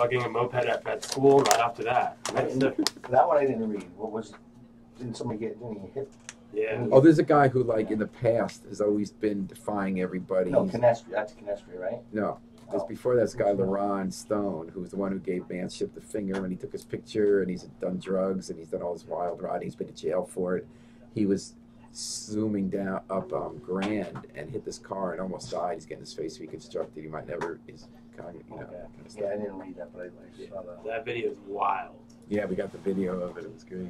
getting a moped at school right after that. That one I didn't read. What was? Didn't somebody get any hit? Yeah. Oh, there's a guy who, like, in the past has always been defying everybody. No, Canestri. That's Canestri, right? No. Because before that's guy LaRon Stone, who was the one who gave Manship the finger when he took his picture, and he's done drugs, and he's done all this wild riding. He's been to jail for it. He was zooming down up Grand and hit this car and almost died. He's getting his face reconstructed. He might never. He's kind of, kind of stuff. Yeah, I didn't read that, but I saw that. That video is wild. Yeah, we got the video of it. It was great.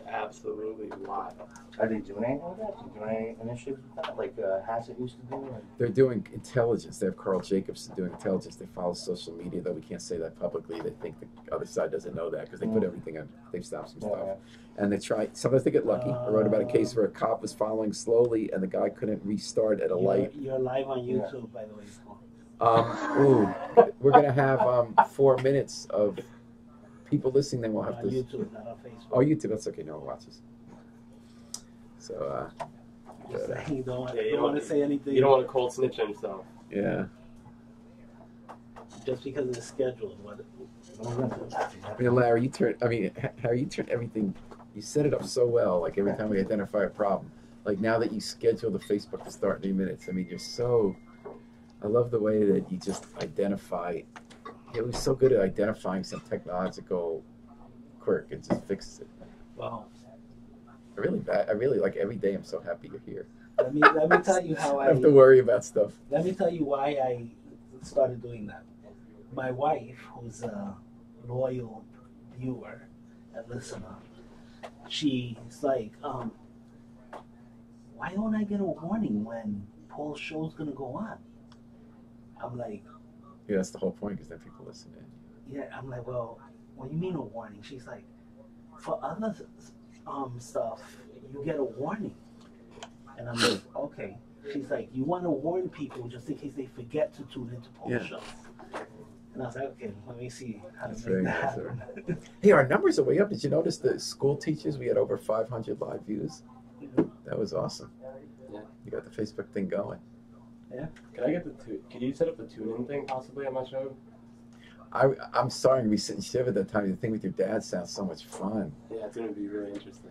Absolutely wild. Are they doing anything with that? Are they doing any initiatives with that? Like Hassett used to do? Or? They're doing intelligence. They have Carl Jacobs doing intelligence. They follow social media, though we can't say that publicly. They think the other side doesn't know that because they put everything on. They've stopped some stuff. And they try. Sometimes they get lucky. I wrote about a case where a cop was following slowly and the guy couldn't restart at a light. You're live on YouTube, by the way. We're going to have 4 minutes of people listening. Then we'll have to. YouTube, not on Facebook. Oh, YouTube. That's okay. No one watches. So, you don't want to say anything. You don't want to cold snitch on yourself. Yeah. Just because of the schedule. I mean, Larry, Harry, you turn everything. You set it up so well. Like every time we identify a problem. Like now that you schedule the Facebook to start in 8 minutes. I mean, you're so. I love the way that you just identify. It was so good at identifying some technological quirk and just fixes it. Wow. I really like every day. I'm so happy you're here. Let me tell you how I have to worry about stuff. Let me tell you why I started doing that. My wife, who's a loyal viewer and listener, she's like, why don't I get a warning when Paul's show's gonna go on? I'm like, yeah, that's the whole point because then people listen in. Yeah, I'm like, well, what do you mean a warning? She's like, for other stuff, you get a warning. And I'm like, okay. She's like, you want to warn people just in case they forget to tune into Paul's show. And I was like, okay, let me see how to make that happen. Hey, our numbers are way up. Did you notice the school teachers? We had over 500 live views. That was awesome. Yeah. You got the Facebook thing going. Yeah. Can you set up the tune-in thing possibly on my show? I'm sorry we sit and shiver that time. The thing with your dad sounds so much fun. Yeah, it's gonna be really interesting.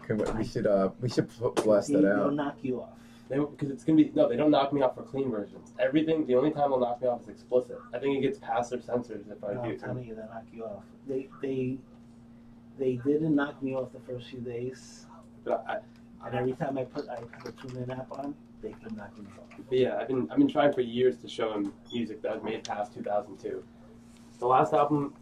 We should blast that out. They'll knock you off. Because it's gonna be they don't knock me off for clean versions. Everything, the only time they'll knock me off is explicit. I think it gets past their censors if I do. I'm telling you, they'll knock you off. They didn't knock me off the first few days. But and every time I put the TuneIn app on, they keep knocking me off. But yeah, I've been trying for years to show him music that was made past 2002. The last album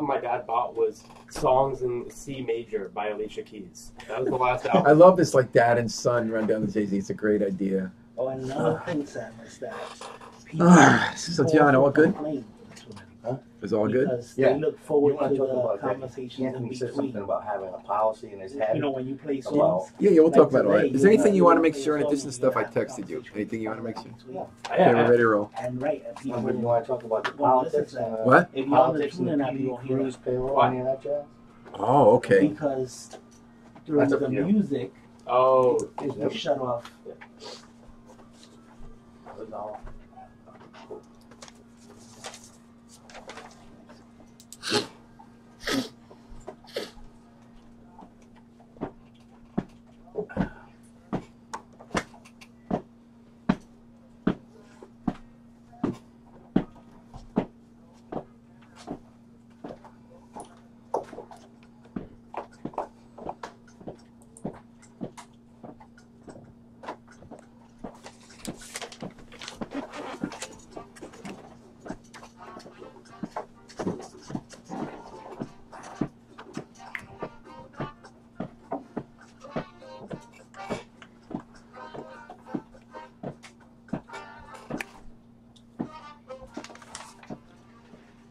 my dad bought was Songs in C Major by Alicia Keys. That was the last album. I love this, like, dad and son run down the Jay-Z. It's a great idea. Oh, and another thing, Sam, is that so, John, all good? Huh? It's all good? Because they look forward to the about conversations in Anthony said between. something about having a policy in his head. You know, when you play songs. Yeah, we'll talk about all that. today, Is there anything you want to know, make sure in addition to stuff I have texted you? Anything you want to make sure? Yeah. Okay, we're ready to roll. And right, people You want to talk about the Well, this politics? is that. What? If you're on the Politics and TuneIn app, you don't hear Cruise it. payroll, any of that jazz? Oh, okay. Because during That's the up to you. music, Oh, you shut off. That was all.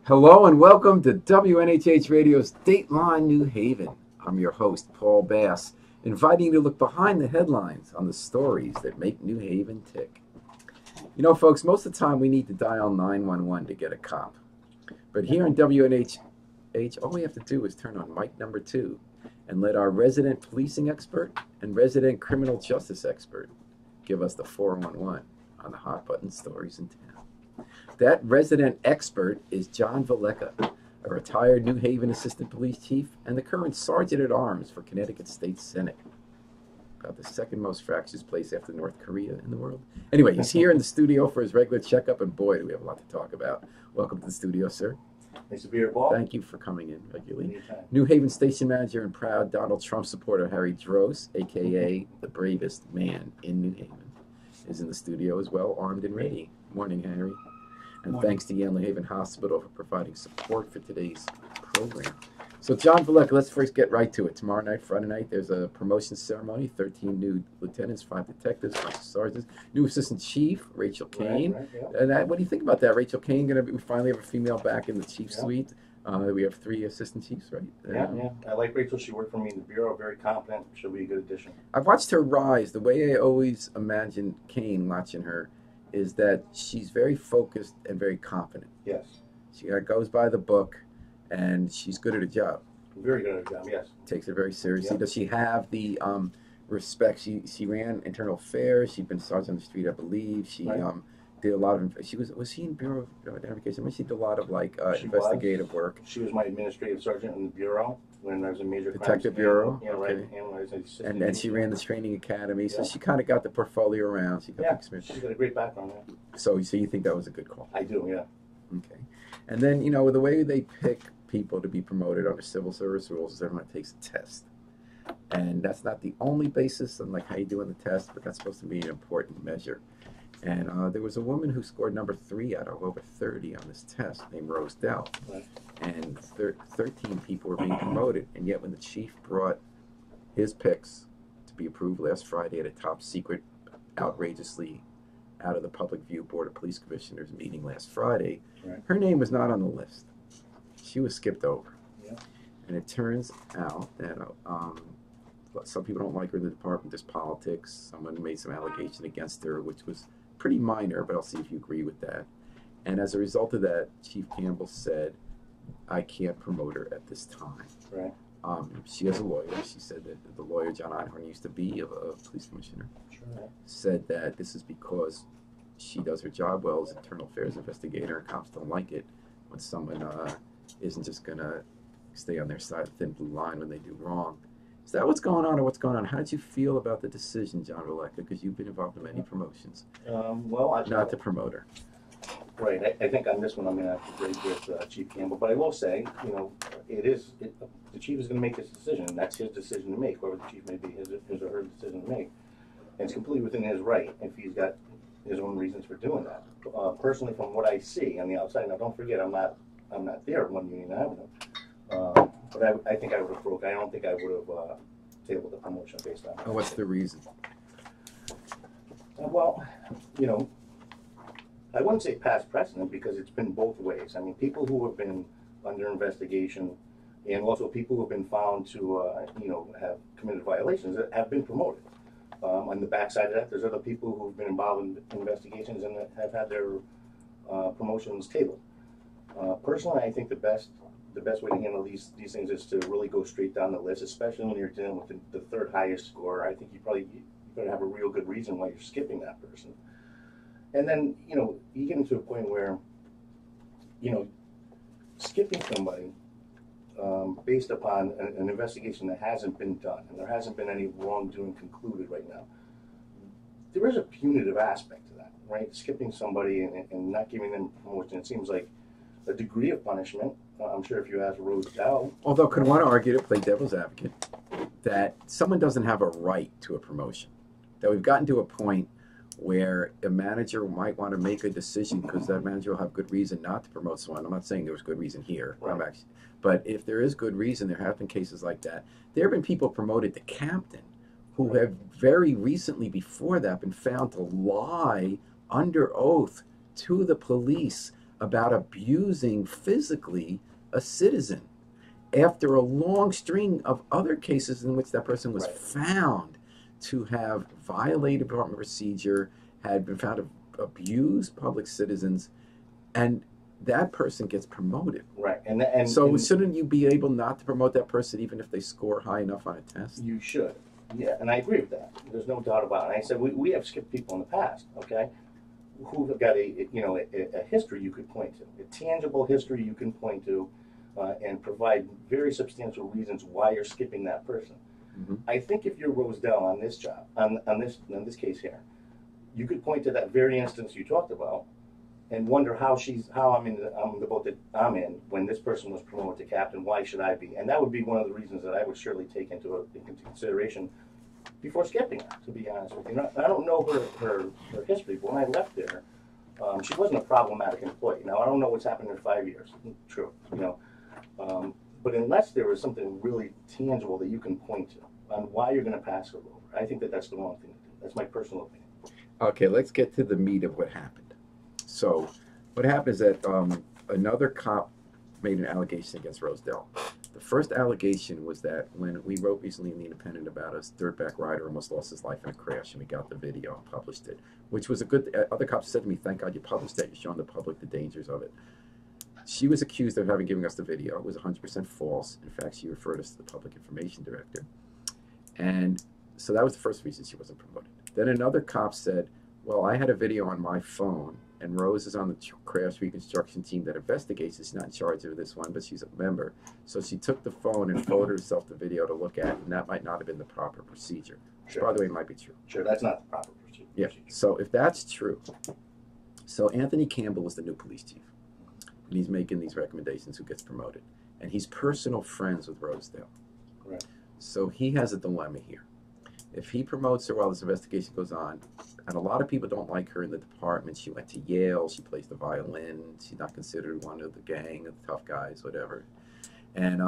Hello and welcome to WNHH Radio's Dateline New Haven. I'm your host, Paul Bass, inviting you to look behind the headlines on the stories that make New Haven tick. You know, folks, most of the time we need to dial 911 to get a cop. But here in WNHH, all we have to do is turn on mic number 2 and let our resident policing expert and resident criminal justice expert give us the 411 on the hot button stories in town. That resident expert is John Velleca, a retired New Haven Assistant Police Chief, and the current Sergeant at Arms for Connecticut State Senate. About the second most fractious place after North Korea in the world. Anyway, he's here in the studio for his regular checkup, and boy, do we have a lot to talk about. Welcome to the studio, sir. Nice to be here, Paul. Thank you for coming in regularly. Anytime. New Haven Station Manager and proud Donald Trump supporter Harry Dross, a.k.a. the bravest man in New Haven, is in the studio as well, armed and ready. Morning, Harry. And Morning. thanks to Yale New Haven Hospital for providing support for today's program. So, John Velleca, let's first get right to it. Tomorrow night, Friday night, there's a promotion ceremony. 13 new lieutenants, 5 detectives, 5 sergeants, new assistant chief, Rachel Kane. Right, yeah. And what do you think about that? Rachel Kane going to be, we finally have a female back in the chief suite. We have 3 assistant chiefs, right? Yeah. I like Rachel. She worked for me in the bureau. Very competent. She'll be a good addition. I've watched her rise. The way I always imagined Kane watching her is that she's very focused and very confident. Yes. She goes by the book, and she's good at her job. Very good at her job, yes. Takes it very seriously. Yeah. Does she have the respect? She ran internal affairs. She'd been sergeant on the street, I believe. She Right. did a lot of. Was she in Bureau of Identification? I mean, she did a lot of like She investigative work. She was my administrative sergeant in the bureau when there was a major crime Detective scene. Bureau? Yeah, Okay. right. And I was an assistant And she chief. ran the training academy, so Yeah. she kind of got the portfolio around. She got the Yeah, experience. she's got a great background. Yeah. So you think that was a good call? I do, yeah. Okay. And then, the way they pick people to be promoted under civil service rules is everyone takes a test. And that's not the only basis on like how you do on the test, but that's supposed to be an important measure. And there was a woman who scored number 3 out of over 30 on this test named Rose Dell. Right. And 13 people were being promoted. And yet when the chief brought his picks to be approved last Friday at a top secret, outrageously out of the public view Board of Police Commissioners meeting last Friday, Right. her name was not on the list. She was skipped over. Yeah. And it turns out that some people don't like her in the department. There's politics. Someone made some allegation against her, which was pretty minor, but I'll see if you agree with that. And as a result of that, Chief Campbell said, I can't promote her at this time. Right. She has a lawyer. She said that the lawyer, John Einhorn, used to be a police commissioner, Sure. said that this is because she does her job well as internal affairs investigator, and cops don't like it when someone isn't just going to stay on their side of the thin blue line when they do wrong. Is that what's going on, or what's going on? How did you feel about the decision, John Velleca? Because you've been involved in many promotions. Well, Not to promote her. Right. I think on this one I'm going to have to agree with Chief Campbell. But I will say, the chief is going to make his decision. And that's his decision to make, whoever the chief may be, his or her decision to make. And it's completely within his right if he's got his own reasons for doing that. Personally, from what I see on the outside, now don't forget I'm not there at 1 Union Avenue. But I think I would have broke. I don't think I would have tabled the promotion based on that. And what's the reason? Well, I wouldn't say past precedent because it's been both ways. I mean, people who have been under investigation and also people who have been found to, have committed violations have been promoted. On the backside of that, there's other people who've been involved in investigations and have had their promotions tabled. Personally, I think the best way to handle these things is to really go straight down the list, especially when you're dealing with the third highest score. I think you better have a real good reason why you're skipping that person. And then, you get into a point where, skipping somebody based upon an investigation that hasn't been done, and there hasn't been any wrongdoing concluded right now, there is a punitive aspect to that, right? Skipping somebody and not giving them promotion, it seems like a degree of punishment. I'm sure if you ask Rose Dow. Although, could one argue, to play devil's advocate, that someone doesn't have a right to a promotion? That we've gotten to a point where a manager might want to make a decision because that manager will have good reason not to promote someone. I'm not saying there was good reason here, Right. But if there is good reason, there have been cases like that. There have been people promoted to captain who have very recently before that been found to lie under oath to the police about abusing physically a citizen after a long string of other cases in which that person was Right. found to have violated department procedure, had been found to abuse public citizens, and that person gets promoted. Right. And So shouldn't you be able not to promote that person even if they score high enough on a test? you should. Yeah, and I agree with that. There's no doubt about it. And I said we have skipped people in the past, okay, who have got a history you could point to, a tangible history you can point to, and provide very substantial reasons why you're skipping that person. I think if you're Rosedale on this job, on this case here, you could point to that very instance you talked about and wonder how I'm in when this person was promoted to captain. Why should I be? And that would be one of the reasons that I would surely take into consideration before skipping her, to be honest with you. I don't know her history, but when I left there, she wasn't a problematic employee. Now, I don't know what's happened in 5 years. True, but unless there is something really tangible that you can point to on why you're going to pass her over, I think that that's the wrong thing to do. That's my personal opinion. Okay, let's get to the meat of what happened. So, what happened is that another cop made an allegation against Rosedale. The first allegation was that when we wrote recently in The Independent about a dirtbag rider almost lost his life in a crash, and we got the video and published it, which was a good. Other cops said to me, "Thank God you published that. You're showing the public the dangers of it." She was accused of having given us the video. It was 100% false. In fact, she referred us to the public information director. And so that was the first reason she wasn't promoted. Then another cop said, well, I had a video on my phone, and Rose is on the crash reconstruction team that investigates. She's not in charge of this one, but she's a member. So she took the phone and forwarded herself the video to look at, and that might not have been the proper procedure. Which, by the way, might be true. Sure, that's not the proper procedure. Yeah, so if that's true, so Anthony Campbell is the new police chief. And he's making these recommendations who gets promoted. And he's personal friends with Rosedale. Right. So he has a dilemma here. If he promotes her while this investigation goes on, and a lot of people don't like her in the department. She went to Yale. She plays the violin. She's not considered one of the gang of the tough guys, whatever. And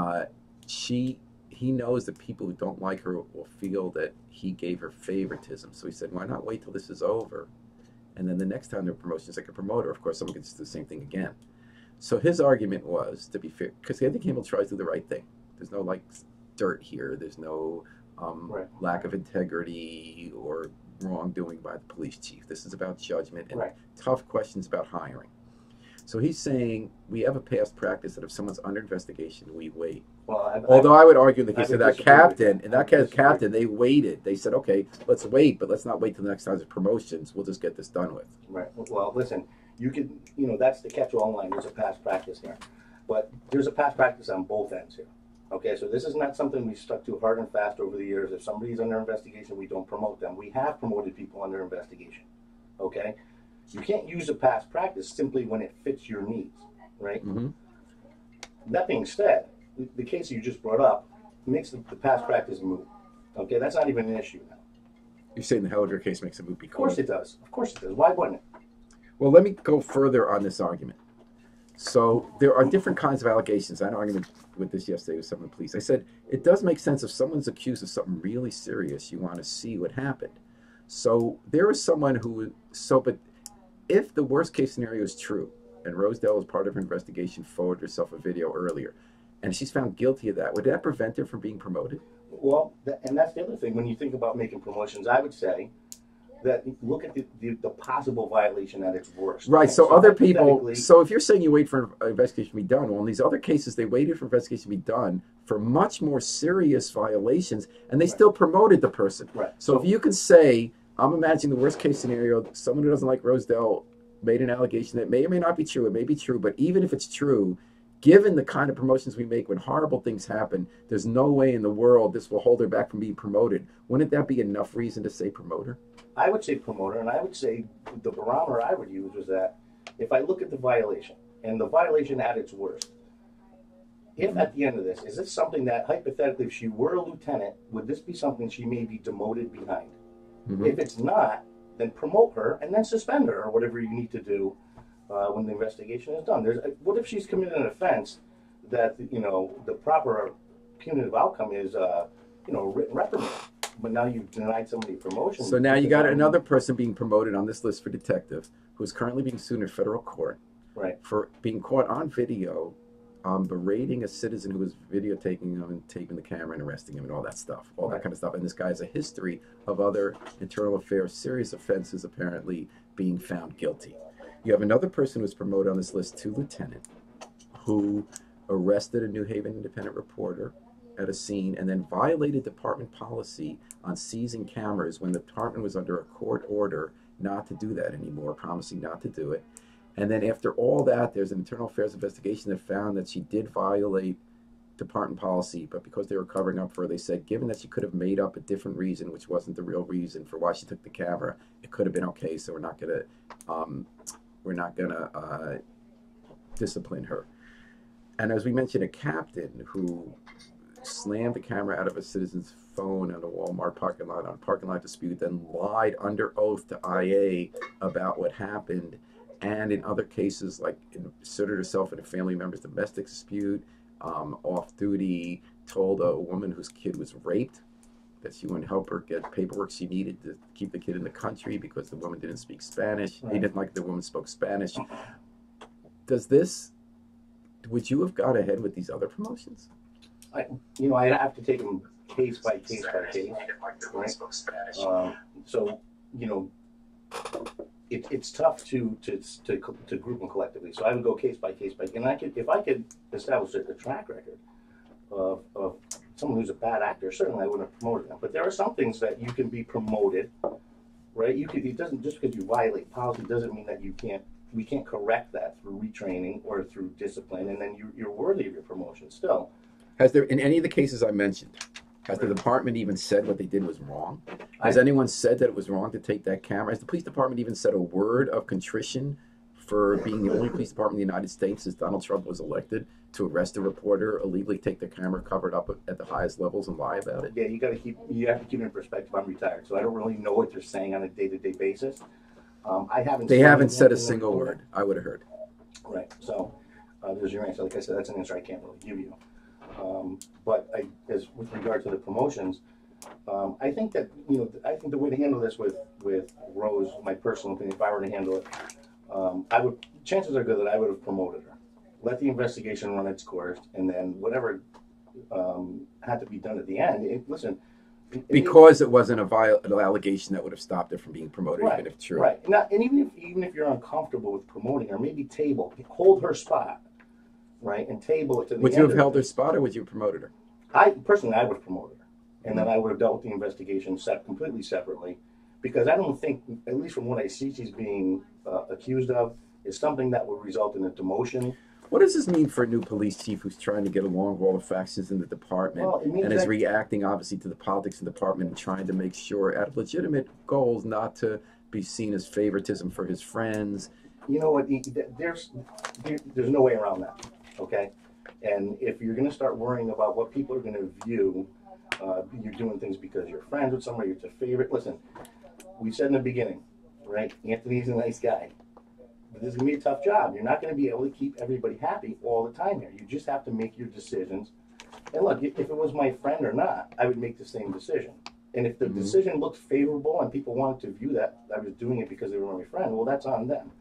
he knows that people who don't like her will feel that he gave her favoritism. So he said, why not wait till this is over? And then the next time there are promotions, I can promote her. Of course, someone can just do the same thing again. So his argument was, to be fair, because Anthony Campbell tries to do the right thing. There's no, like, dirt here. There's no lack of integrity or wrongdoing by the police chief. This is about judgment and tough questions about hiring. So he's saying we have a past practice that if someone's under investigation, we wait. Well, although I would argue in the case of that captain, they waited. They said, okay, let's wait, but let's not wait till the next time there's promotions. We'll just get this done with. Right. Well, listen, you can, that's the catch-all line. There's a past practice here. But there's a past practice on both ends here. Okay, so this is not something we stuck to hard and fast over the years. If somebody's under investigation, we don't promote them. We have promoted people under investigation. Okay? You can't use a past practice simply when it fits your needs, right? That being said, the case you just brought up makes the past practice moot. Okay, that's not even an issue now. You're saying the Hellinger case makes it moot because... Of course it does. Of course it does. Why wouldn't it? Well, let me go further on this argument. So there are different kinds of allegations. I had an argument with this yesterday with some of the police. I said, it does make sense if someone's accused of something really serious, you want to see what happened. So there is someone who... but if the worst case scenario is true, and Rosedale, as part of her investigation, forwarded herself a video earlier, and she's found guilty of that, would that prevent her from being promoted? Well, and that's the other thing. When you think about making promotions, I would say that look at the possible violation at its worst. Right, so other people, so if you're saying you wait for an investigation to be done, well, in these other cases, they waited for investigation to be done for much more serious violations, and they still promoted the person. Right. So if you can say, I'm imagining the worst case scenario, someone who doesn't like Rosedale made an allegation that may or may not be true, it may be true, but even if it's true, given the kind of promotions we make when horrible things happen, there's no way in the world this will hold her back from being promoted. Wouldn't that be enough reason to say promoter? I would say promoter, and I would say the barometer I would use was that if I look at the violation, and the violation at its worst, if at the end of this, is this something that, hypothetically, if she were a lieutenant, would this be something she may be demoted behind? If it's not, then promote her and then suspend her or whatever you need to do when the investigation is done. What if she's committed an offense that the proper punitive outcome is written reprimand, but now you've denied somebody promotion. So now you got another person being promoted on this list for detective who is currently being sued in federal court for being caught on video berating a citizen who was videotaping him and taping the camera and arresting him and all that stuff, that kind of stuff. And this guy has a history of other internal affairs, serious offenses, apparently being found guilty. You have another person who's promoted on this list to lieutenant who arrested a New Haven Independent reporter at a scene and then violated department policy on seizing cameras when the department was under a court order not to do that anymore, promising not to do it. And then after all that, there's an internal affairs investigation that found that she did violate department policy, but because they were covering up for her, they said, given that she could have made up a different reason, which wasn't the real reason for why she took the camera, it could have been okay. So we're not gonna discipline her. And as we mentioned, a captain who slammed the camera out of a citizen's phone at a Walmart parking lot on a parking lot dispute, then lied under oath to IA about what happened, and in other cases, like inserted herself in a family member's domestic dispute, off duty, told a woman whose kid was raped that she wouldn't help her get paperwork she needed to keep the kid in the country because the woman didn't speak Spanish. He didn't like the woman spoke Spanish. Would you have got ahead with these other promotions? I have to take them case by case by case. Right? So, it's tough to group them collectively. So I would go case by case and if I could establish a track record of someone who's a bad actor, certainly I wouldn't have promoted them. But there are some things that you can be promoted, right? It doesn't, just because you violate policy doesn't mean that we can't correct that through retraining or through discipline, and then you're worthy of your promotion still. Has there, in any of the cases I mentioned, has the department even said what they did was wrong? Has anyone said that it was wrong to take that camera? Has the police department even said a word of contrition for being the only police department in the United States since Donald Trump was elected to arrest a reporter, illegally take their camera covered up at the highest levels and lie about it? Yeah, you have to keep it in perspective. I'm retired, so I don't really know what they're saying on a day-to-day basis. They haven't said a single word. I would have heard. Right. So there's your answer. Like I said, that's an answer I can't really give you. But as with regard to the promotions, I think that the way to handle this with Rose, my personal opinion, if I were to handle it, chances are good that I would have promoted her, let the investigation run its course, and then whatever had to be done at the end. Because it wasn't an allegation that would have stopped her from being promoted, right, even if true. Right. And even if you're uncomfortable with promoting her, maybe hold her spot, right, and table it to the end. Would you have held her spot, or would you have promoted her? I would have promoted her, and then I would have dealt with the investigation completely separately, because I don't think, at least from what I see, she's being accused of is something that would result in a demotion. What does this mean for a new police chief who's trying to get along with all the factions in the department and is reacting, obviously, to the politics in the department and trying to make sure, out of legitimate goals, not to be seen as favoritism for his friends? You know what? There's no way around that, okay? And if you're going to start worrying about what people are going to view, you're doing things because you're friends with somebody, it's a favorite. Listen, we said in the beginning, right? Anthony's a nice guy. But this is going to be a tough job. You're not going to be able to keep everybody happy all the time here. You just have to make your decisions. And look, if it was my friend or not, I would make the same decision. And if the decision looked favorable and people wanted to view that I was doing it because they were my friend, well, that's on them.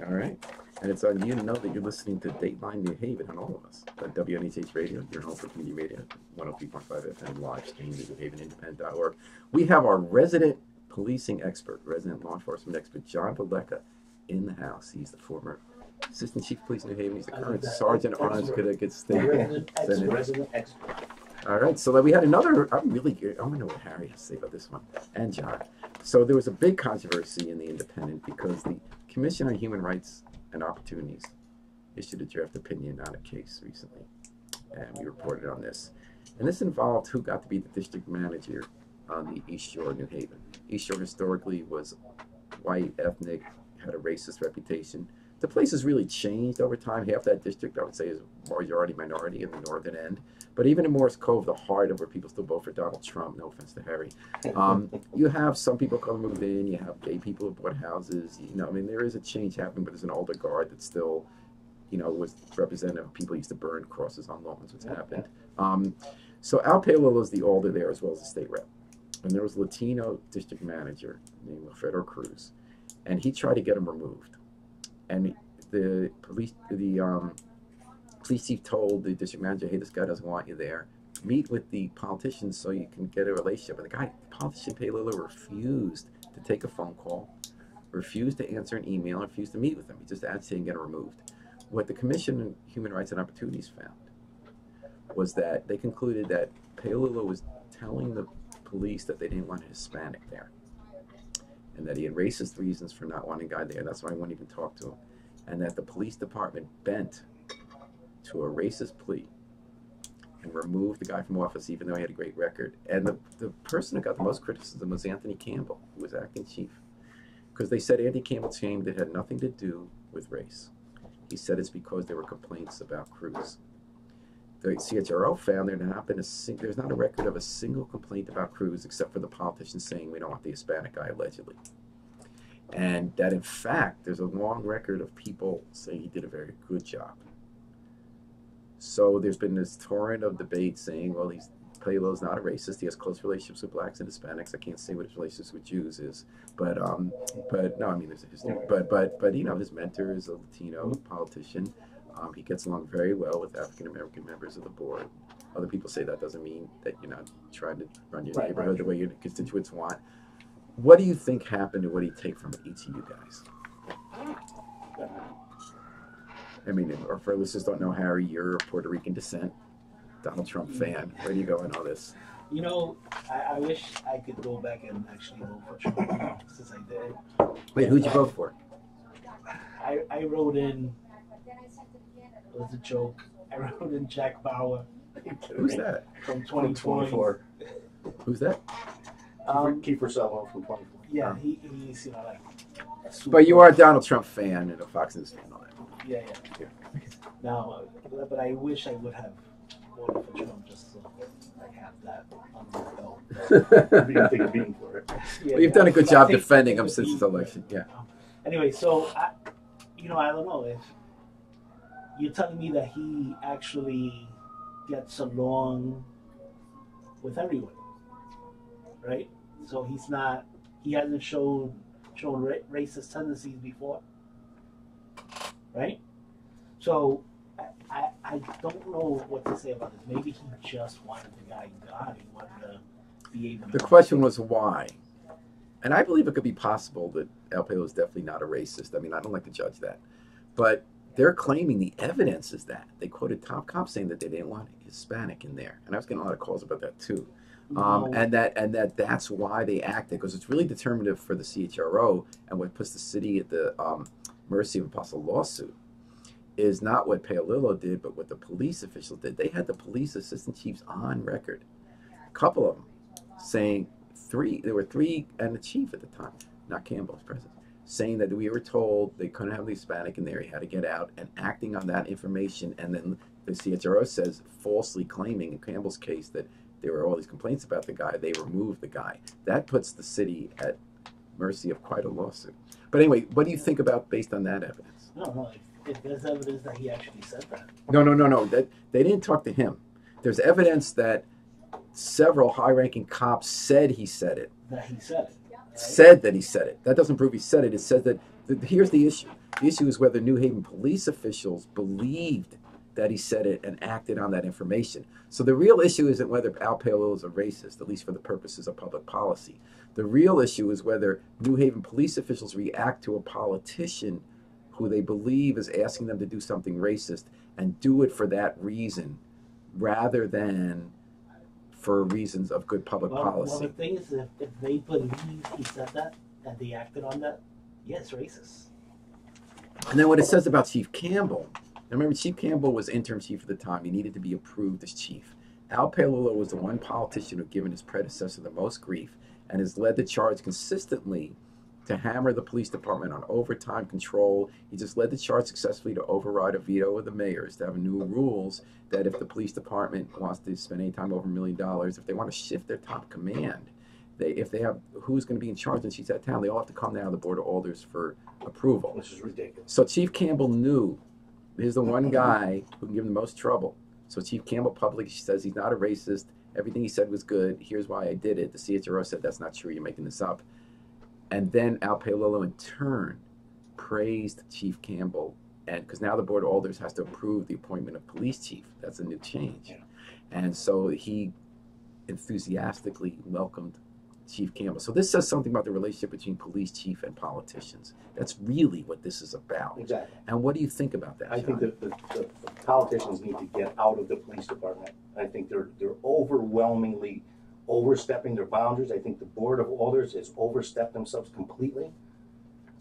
All right. And it's on you to know that you're listening to Dateline New Haven on all of us. At WNHH Radio, your home for community radio, 103.5 FM, live stream at NewHavenIndependent.org. We have our resident policing expert, resident law enforcement expert, John Velleca, in the house. He's the former Assistant Chief of Police New Haven. He's the current Sergeant at Arms Connecticut State. Resident expert. All right, so then we had another, I want to know what Harry has to say about this one, and John. So there was a big controversy in the Independent because the Commission on Human Rights and Opportunities issued a draft opinion on a case recently, and we reported on this. And this involved who got to be the district manager on the East Shore of New Haven. East Shore historically was white, ethnic, had a racist reputation. The place has really changed over time. Half that district, I would say, is majority minority in the northern end. But even in Morris Cove, the heart of where people still vote for Donald Trump, no offense to Harry, you have some people come move in, you have gay people who bought houses, there is a change happening, but there's an older guard that still, was representative of people who used to burn crosses on lawns, which happened. So Al Palillo is the alder there as well as the state rep. And there was a Latino district manager named Alfredo Cruz, and he tried to get him removed. And the police chief told the district manager, hey, this guy doesn't want you there. Meet with the politicians so you can get a relationship. And the politician Palillo refused to take a phone call, refused to answer an email, refused to meet with him. He just asked him to get him removed. What the Commission on Human Rights and Opportunities found was that they concluded that Palillo was telling the police that they didn't want a Hispanic there. and that he had racist reasons for not wanting a guy there. That's why I wouldn't even talk to him. And that the police department bent to a racist plea and removed the guy from office, even though he had a great record. And the person who got the most criticism was Anthony Campbell, who was acting chief. Because they said Anthony Campbell claimed it had nothing to do with race. He said it's because there were complaints about Cruz. The CHRO found there's not a record of a single complaint about Cruz except for the politicians saying we don't want the Hispanic guy, allegedly. And that, in fact, there's a long record of people saying he did a very good job. So there's been this torrent of debate saying, well, Paleolo's not a racist. He has close relationships with blacks and Hispanics. I can't say what his relationships with Jews is, but no, I mean there's a history. But you know, his mentor is a Latino politician. He gets along very well with African American members of the board. Other people say that doesn't mean that you're not trying to run your neighborhood the way your constituents want. What do you think happened, and what do you take from each of you guys? I mean, or for listeners don't know, Harry, you're of Puerto Rican descent, Donald Trump fan. Where do you go in all this? You know, I wish I could go back and actually vote for Trump since I did. Wait, who'd you vote for? I wrote in, it was a joke, I wrote in Jack Bauer. Who's that? From 2024. Who's that? Kiefer Sutherland from 24. Yeah, he's, you know, like. But you are a Donald Trump fan and a Fox News fan, all that. Yeah. Now, but I wish I would have voted for Trump just so I have that on my belt. You're going to take a beating for it. Yeah, well, you've done a good job defending him since his election. Yeah. Anyway, so I don't know if you're telling me that he actually gets along with everyone, right? So he hasn't shown racist tendencies before, right? So I don't know what to say about this. Maybe he just wanted the guy gone. He wanted to be able to. The question was why, and I believe it could be possible that El Pelo is definitely not a racist. I mean, I don't like to judge that, but they're claiming the evidence is that they quoted top cops saying that they didn't want Hispanic in there, and I was getting a lot of calls about that too. And that's why they acted, because it's really determinative for the CHRO, and what puts the city at the mercy of a possible lawsuit is not what Paolillo did, but what the police officials did. They had the police assistant chiefs on record, a couple of them, saying there were three, and the chief at the time, not Campbell's president, saying that we were told they couldn't have the Hispanic in there, he had to get out, and acting on that information. And then the CHRO says, falsely claiming in Campbell's case that there were all these complaints about the guy, they removed the guy. That puts the city at mercy of quite a lawsuit. But anyway, what do you think about based on that evidence? No, if there's evidence that he actually said that. No. They didn't talk to him. There's evidence that several high-ranking cops said he said it. That he said it. Right? Said that he said it. That doesn't prove he said it. It says that, here's the issue. The issue is whether New Haven police officials believed that he said it and acted on that information. So the real issue isn't whether Al Paolillo is a racist, at least for the purposes of public policy. The real issue is whether New Haven police officials react to a politician who they believe is asking them to do something racist and do it for that reason rather than for reasons of good public policy. Well, the thing is, if they believe he said that and they acted on that, yes, racist. And then what it says about Chief Campbell, remember, Chief Campbell was interim chief at the time. He needed to be approved as chief. Al Paolillo was the one politician who had given his predecessor the most grief and has led the charge consistently to hammer the police department on overtime control. He just led the charge successfully to override a veto of the mayor's, to have new rules that if the police department wants to spend any time over $1 million, if they want to shift their top command, if they have who's going to be in charge and she's out of town, they all have to come down to the Board of Alders for approval. Which is ridiculous. So Chief Campbell knew he's the one guy who can give him the most trouble. So Chief Campbell publicly says he's not a racist. Everything he said was good. Here's why I did it. The CHRO said that's not true. You're making this up. And then Al Paolillo in turn praised Chief Campbell, and because now the Board of Alders has to approve the appointment of police chief. That's a new change. Yeah. And so he enthusiastically welcomed Chief Campbell. So this says something about the relationship between police chief and politicians. That's really what this is about. Exactly. And what do you think about that, I John? think that the politicians need to get out of the police department. I think they're overwhelmingly overstepping their boundaries. I think the Board of Alders has overstepped themselves completely.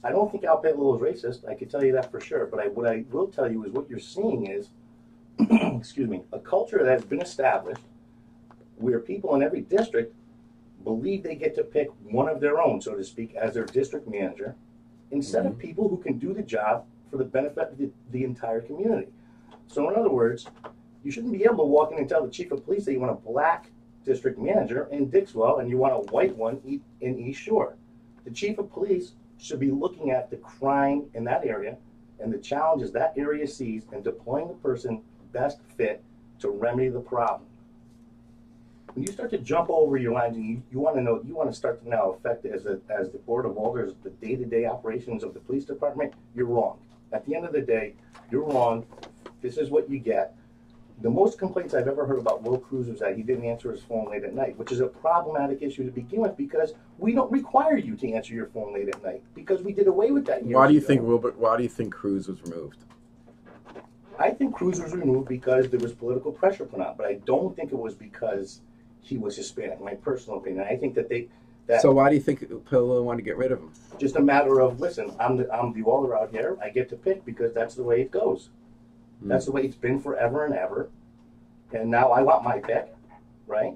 I don't think Al Pedalo is racist. I can tell you that for sure. But what I will tell you is what you're seeing is, excuse me, a culture that has been established where people in every district believe they get to pick one of their own, so to speak, as their district manager, instead of people who can do the job for the benefit of the entire community. So in other words, you shouldn't be able to walk in and tell the chief of police that you want a black district manager in Dixwell and you want a white one in East Shore. The chief of police should be looking at the crime in that area and the challenges that area sees and deploying the person best fit to remedy the problem. When you start to jump over your lines and you want to start to now affect as the Board of Alders the day-to-day operations of the police department, you're wrong. At the end of the day, you're wrong. This is what you get. The most complaints I've ever heard about Will Cruz was that he didn't answer his phone late at night, which is a problematic issue to begin with because we don't require you to answer your phone late at night because we did away with that. Why do you think Cruz was removed? I think Cruz was removed because there was political pressure put on, but I don't think it was because he was Hispanic. My personal opinion. I think that So why do you think Pillow wanted to get rid of him? Just a matter of, listen, I'm the alder out here. I get to pick because that's the way it goes. That's the way it's been forever and ever. And now I want my pick, right?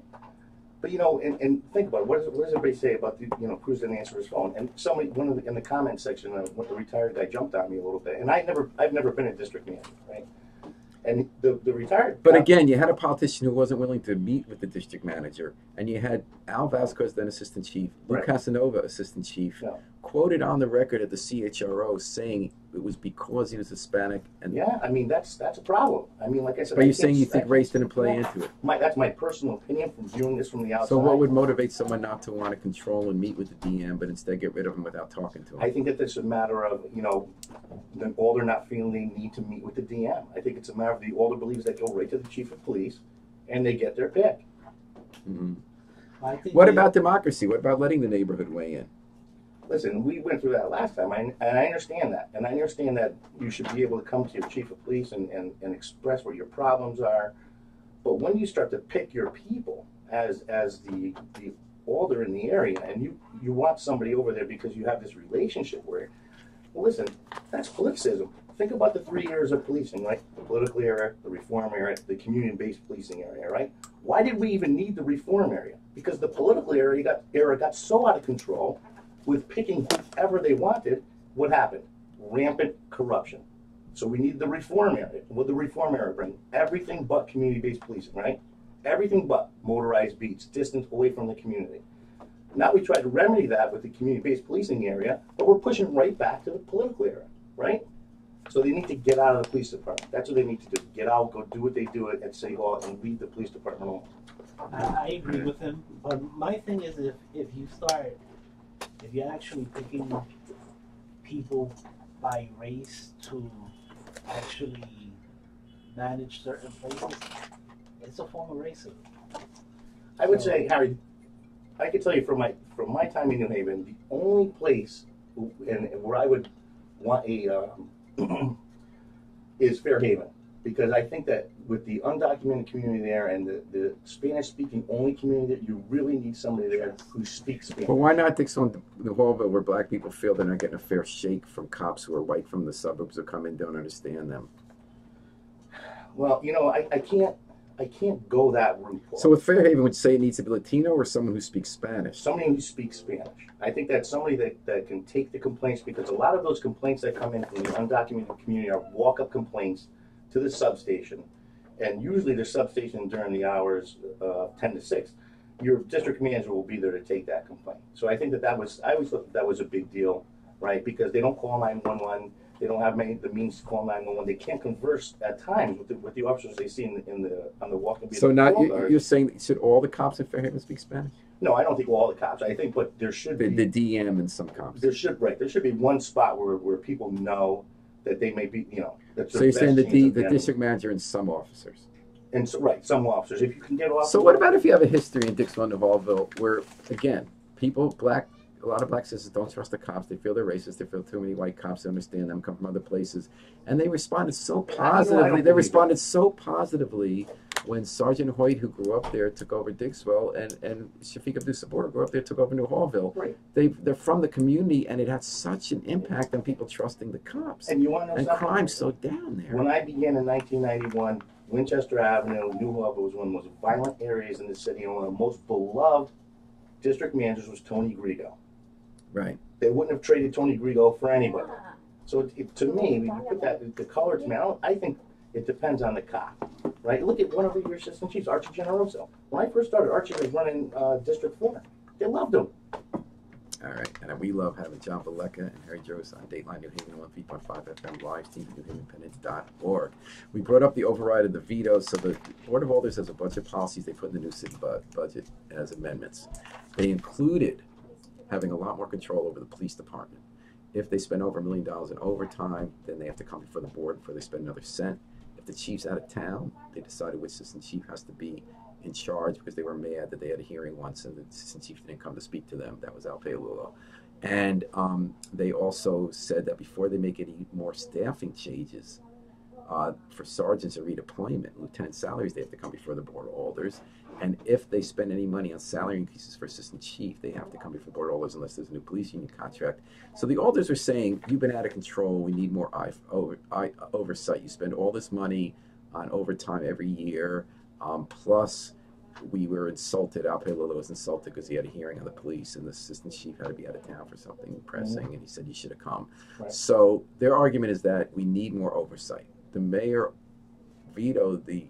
But and think about it. What does everybody say about Cruz didn't answer his phone? And in the comment section, the retired guy jumped on me a little bit. And I've never been a district manager, right? And the retired. But again, you had a politician who wasn't willing to meet with the district manager, and you had Al Vasquez, then assistant chief, Lou Casanova, assistant chief, quoted on the record at the CHRO saying it was because he was Hispanic. And yeah, I mean that's a problem. I mean, like I said. But you're saying you think race didn't play into it? That's my personal opinion from viewing this from the outside. So what would motivate someone not to want to control and meet with the DM, but instead get rid of him without talking to him? I think that it's a matter of the alder not feeling they need to meet with the DM. I think it's a matter of the alder believes they go right to the chief of police, and they get their pick. Mm-hmm. What about democracy? What about letting the neighborhood weigh in? Listen, we went through that last time, and I understand that. And I understand that you should be able to come to your chief of police and express what your problems are. But when you start to pick your people as the alder in the area, and you want somebody over there because you have this relationship where, well, listen, that's politicism. Think about the 3 years of policing, right? The political era, the reform era, the community-based policing area, right? Why did we even need the reform area? Because the political era got so out of control with picking whoever they wanted. What happened? Rampant corruption. So we need the reform area. What the reform area bring? Everything but community-based policing, right? Everything but motorized beats, distance away from the community. Now we try to remedy that with the community-based policing area, but we're pushing right back to the political era, right? So they need to get out of the police department. That's what they need to do. Get out, go do what they do at City Hall, and leave the police department alone. I agree with him, but my thing is if you're actually picking people by race to actually manage certain places, it's a form of racism. I would say, Harry, I can tell you from my time in New Haven, the only place where I would want a is Fairhaven, because I think that with the undocumented community there and the Spanish-speaking only community, that you really need somebody there who speaks Spanish. Well, why not Dixon, New Hallville, where black people feel they're not getting a fair shake from cops who are white from the suburbs who come in, don't understand them? Well, I can't go that route. So with Fairhaven, would you say it needs to be Latino or someone who speaks Spanish? Somebody who speaks Spanish. I think that's somebody that can take the complaints, because a lot of those complaints that come in from the undocumented community are walk-up complaints to the substation. And usually the substation during the hours 10 to 6, your district manager will be there to take that complaint. So I think I always thought that was a big deal, right? Because they don't call 911. They don't have the means to call 911. They can't converse at times with the officers they see on the walk-up. So now you're saying, should all the cops in Fairhaven speak Spanish? No, I don't think all the cops. I think, but there should be the DM and some cops. There should be one spot where people know that they may be, That's so you're saying the district manager and some officers. And so, some officers. If you can get off. So what about if you have a history in Dixon, Hallville, where again, a lot of black citizens don't trust the cops. They feel they're racist. They feel too many white cops understand them, come from other places. And they responded so positively. They responded so positively when Sergeant Hoyt, who grew up there, took over Dixwell, and Shafiq Abdul-Sabur grew up there, took over New Hallville. Right. They're from the community, and it had such an impact on people trusting the cops. And you want to know and something? crime's so down there. When I began in 1991, Winchester Avenue, New Harbor was one of the most violent areas in the city, and one of the most beloved district managers was Tony Grigo. Right. They wouldn't have traded Tony Grigo for anybody. So to me, when you put that, the color to me, I think it depends on the cop, right? Look at one of your assistant chiefs, Archie Generoso. When I first started, Archie was running District 4. They loved him. All right, and we love having John Velleca and Harry Jones on Dateline New Haven 103.5 FM live stream at newhavenindependence.org. We brought up the override of the veto, so the Board of Alders has a bunch of policies they put in the new city budget as amendments. They included having a lot more control over the police department. If they spend over $1 million in overtime, then they have to come before the board before they spend another cent. If the chief's out of town, they decided which assistant chief has to be in charge because they were mad that they had a hearing once and the assistant chief didn't come to speak to them. That was Al Paolulo. And they also said that before they make any more staffing changes for sergeants or redeployment, lieutenant salaries, they have to come before the Board of Alders. And if they spend any money on salary increases for assistant chief, they have to come before the Board of Alders unless there's a new police union contract. So the Alders are saying, you've been out of control, we need more oversight. You spend all this money on overtime every year, plus we were insulted, Al Paolulo was insulted because he had a hearing on the police and the assistant chief had to be out of town for something pressing, and he said you should have come. Right. So their argument is that we need more oversight. The mayor vetoed the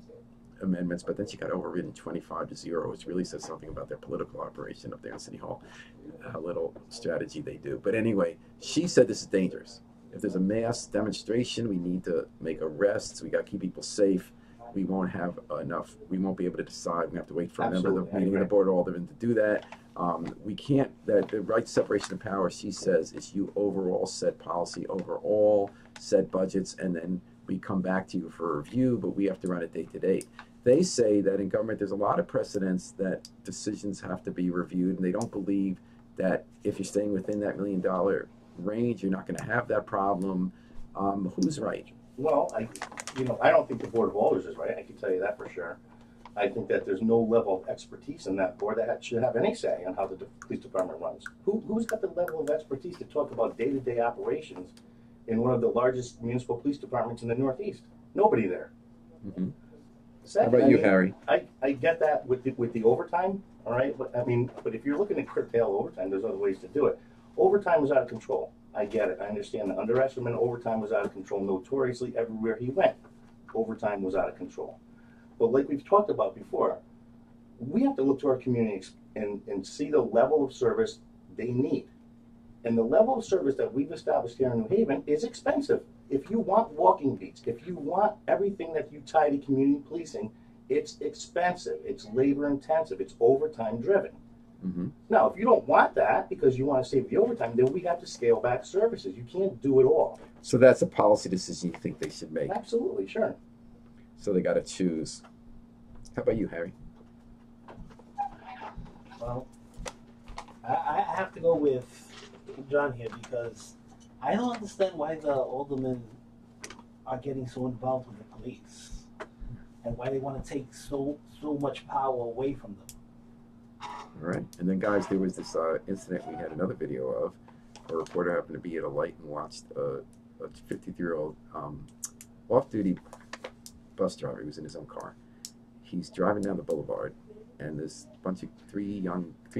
amendments, but then she got overridden 25-0, which really says something about their political operation up there in City Hall, a little strategy they do. But anyway, she said this is dangerous. If there's a mass demonstration, we need to make arrests. We got to keep people safe. We won't have enough. We won't be able to decide. We have to wait for a member of the meeting of the Board of Aldermen to do that. We can't, that the right separation of power, she says, is you overall set policy, overall set budgets, and then we come back to you for a review, but we have to run it day to day. They say that in government there's a lot of precedents that decisions have to be reviewed, and they don't believe that if you're staying within that $1 million range, you're not going to have that problem. Who's right? Well, I don't think the Board of Alders is right. I can tell you that for sure. I think that there's no level of expertise in that board that should have any say on how the police department runs. Who's got the level of expertise to talk about day-to-day operations in one of the largest municipal police departments in the Northeast? Nobody there. Mm-hmm. Second, how about you, Harry? I get that with the overtime, all right? But but if you're looking to curtail overtime, there's other ways to do it. Overtime was out of control. I get it. I understand the underestimate overtime was out of control notoriously everywhere he went. Overtime was out of control. But like we've talked about before, we have to look to our communities and see the level of service they need. And the level of service that we've established here in New Haven is expensive. If you want walking beats, if you want everything that you tie to community policing, it's expensive, it's labor intensive, it's overtime driven. Mm-hmm. Now, if you don't want that because you want to save the overtime, then we have to scale back services. You can't do it all. So that's a policy decision you think they should make? Absolutely, sure. So they got to choose. How about you, Harry? Well, I have to go with John here because I don't understand why the aldermen are getting so involved with the police and why they want to take so much power away from them. All right. And then, guys, there was this incident we had another video of. A reporter happened to be at a light and watched a 53-year-old off-duty bus driver. He was in his own car. He's driving down the boulevard, and this bunch of three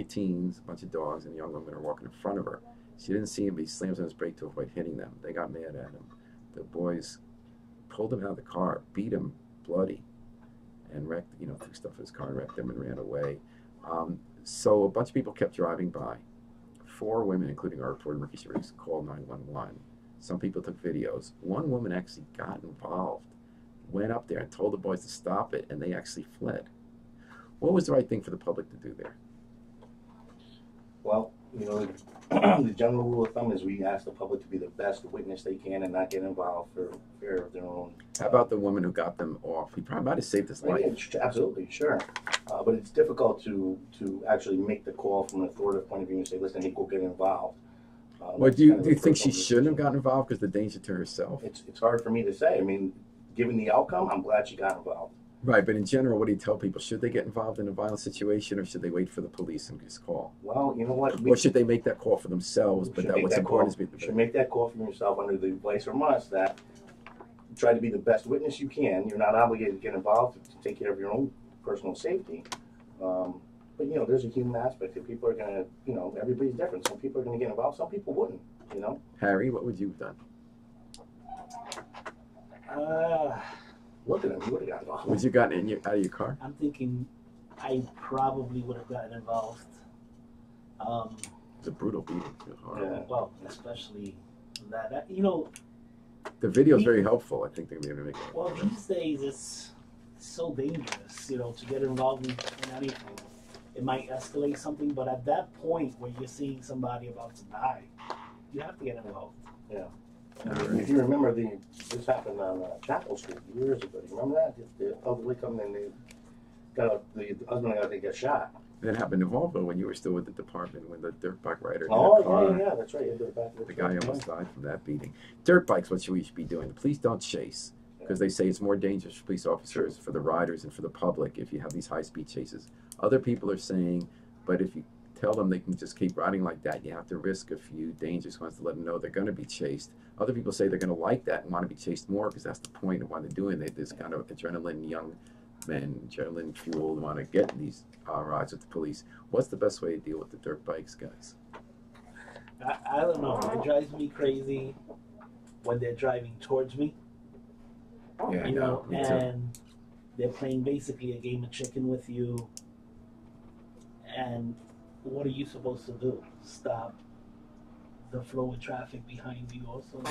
teens, a bunch of dogs, and a young woman are walking in front of her. She didn't see him, but he slams on his brake to avoid hitting them. They got mad at him. The boys pulled him out of the car, beat him bloody, and wrecked, threw stuff in his car and wrecked him and ran away. So a bunch of people kept driving by. 4 women, including our reporter, Ricky Sharif, called 911. Some people took videos. One woman actually got involved, went up there and told the boys to stop it, and they actually fled. What was the right thing for the public to do there? Well, the general rule of thumb is we ask the public to be the best witness they can and not get involved for fear of their own. How about the woman who got them off? He probably might have saved his life. Yeah, absolutely, sure. But it's difficult to actually make the call from an authoritative point of view and say, listen, hey, go get involved. Well, do you think she shouldn't have gotten involved because of the danger to herself? It's hard for me to say. I mean, given the outcome, I'm glad she got involved. Right, but in general, what do you tell people? Should they get involved in a violent situation, or should they wait for the police and just call? Well, you know what? Or should they make that call for themselves? But that what's important is you should make that call for yourself under the advice from us that try to be the best witness you can. You're not obligated to get involved to take care of your own personal safety. But, you know, there's a human aspect that people are going to, you know, everybody's different. Some people are going to get involved, some people wouldn't, you know. Harry, what would you have done? Look at him, you would have gotten involved. Would you have gotten out of your car? I'm thinking I probably would have gotten involved. It's a brutal beating. It's horrible. Yeah. Well, especially that, you know. The video is very helpful. I think they're going to make it. Well, these days it's so dangerous, you know, to get involved in anything. It might escalate something, but at that point where you're seeing somebody about to die, you have to get involved. Yeah. If you remember, this happened on Chapel Street years ago. You remember that? The elderly come in, they got the husband and got shot. That happened in Volvo when you were still with the department when the dirt bike rider. Yeah, that's right. The guy almost died from that beating. Dirt bikes, what should we be doing? The police don't chase because they say it's more dangerous for police officers, for the riders, and for the public if you have these high-speed chases. Other people are saying, but if you tell them they can just keep riding like that, you have to risk a few dangerous ones to let them know they're going to be chased. Other people say they're going to like that and want to be chased more because that's the point of why they're doing it. This kind of adrenaline, young men, adrenaline fuel, want to get these rides with the police. What's the best way to deal with the dirt bikes, guys? I don't know. It drives me crazy when they're driving towards me. Yeah, you know, and they're playing basically a game of chicken with you. And what are you supposed to do? Stop the flow of traffic behind you also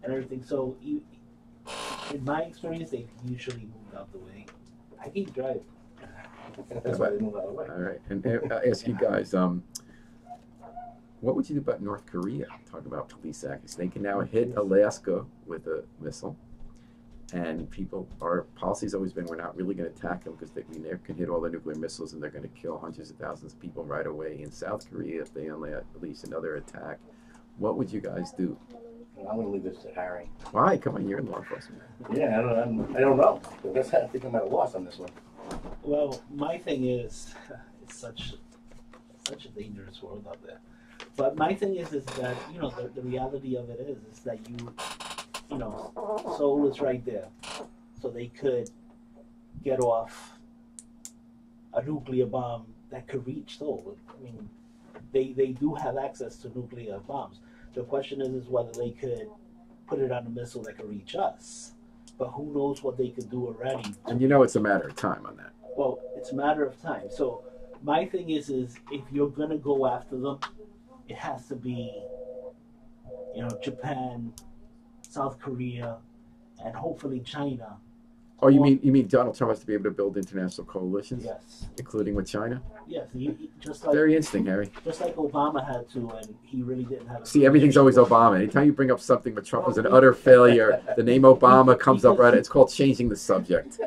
and everything. So in my experience, they usually moved out the way. I keep driving. That's why they move out of the way. All right, and I ask you guys, what would you do about North Korea? Talk about police accuracy. They can now hit Alaska with a missile, and our policy's always been we're not really going to attack them because they can hit all the nuclear missiles and they're going to kill hundreds of thousands of people right away. In South Korea, if they unleash another attack, what would you guys do? I'm going to leave this to Harry. Why? Come on, you're in law enforcement. Yeah, I don't know. I think I'm at a loss on this one. Well, my thing is, it's such a dangerous world out there. But my thing is that, you know, the reality of it is that you know, Seoul is right there. So they could get off a nuclear bomb that could reach Seoul. I mean, they do have access to nuclear bombs. The question is whether they could put it on a missile that could reach us. But who knows what they could do already. And you know it's a matter of time on that. Well, it's a matter of time. So my thing is if you're going to go after them, it has to be, you know, Japan, South Korea, and hopefully China. Oh, you mean Donald Trump has to be able to build international coalitions? Yes. Including with China? Yes. Just like, very interesting, Harry. Just like Obama had to, and he really didn't have. See, everything's always Obama. Anytime you bring up something but Trump was an utter failure, the name Obama comes up right. It's called changing the subject.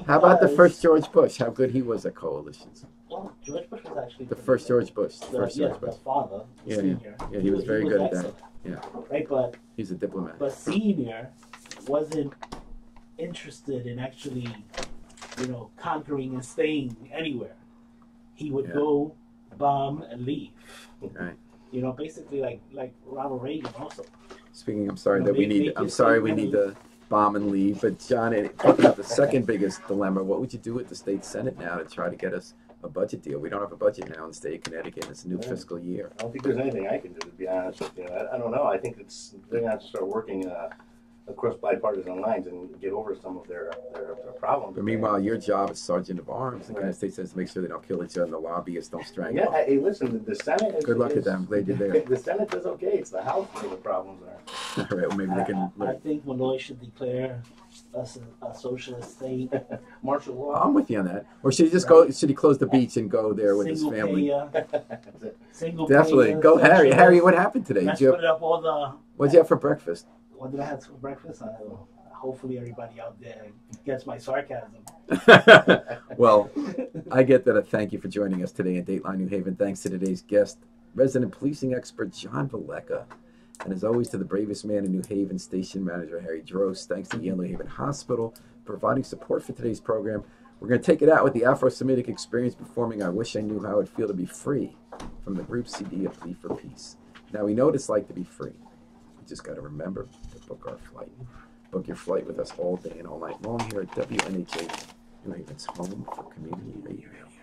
How about the first George Bush? How good he was at coalitions. Well, George Bush was actually the first George Bush. The father. Senior. Yeah, he was very good at that. Yeah. Right, but he's a diplomat. But Senior wasn't interested in actually, you know, conquering and staying anywhere. He would go, bomb, and leave. Right. You know, basically like Ronald Reagan also. Speaking, I'm sorry that we need. I'm sorry we need to bomb and leave. But John, talking about the second biggest dilemma, what would you do with the state senate now to try to get us a budget deal? We don't have a budget now in the state of Connecticut. It's a new fiscal year. I don't think there's anything I can do, to be honest with you. I don't know. I think they're going to have to start working across bipartisan lines and get over some of their problems. But meanwhile, your job as Sergeant of Arms, the United States has to make sure they don't kill each other and the lobbyists don't strangle. Yeah, hey, listen, the Senate is... Good luck with that. I'm glad you're there. The Senate is okay. It's the House where the problems are. All right, well, maybe they can... I think Malloy should declare us a socialist state. Martial law. I'm with you on that. Or should he just go, should he close the beach and go there with his family? Single Definitely. Go, Harry. Harry, what happened today? Let's put up all the... What'd you have for breakfast? What did I have for breakfast? Hopefully everybody out there gets my sarcasm. Well, I get that. Thank you for joining us today at Dateline New Haven. Thanks to today's guest, resident policing expert John Velleca. And as always, to the bravest man in New Haven, Station Manager Harry Drost. Thanks to Yale New Haven Hospital providing support for today's program. We're going to take it out with the Afro-Semitic Experience performing I Wish I Knew How It'd Feel to Be Free from the group CD A Plea for Peace. Now, we know what it's like to be free. We just got to remember to book our flight. Book your flight with us all day and all night long here at WNHH, New Haven's home for community radio.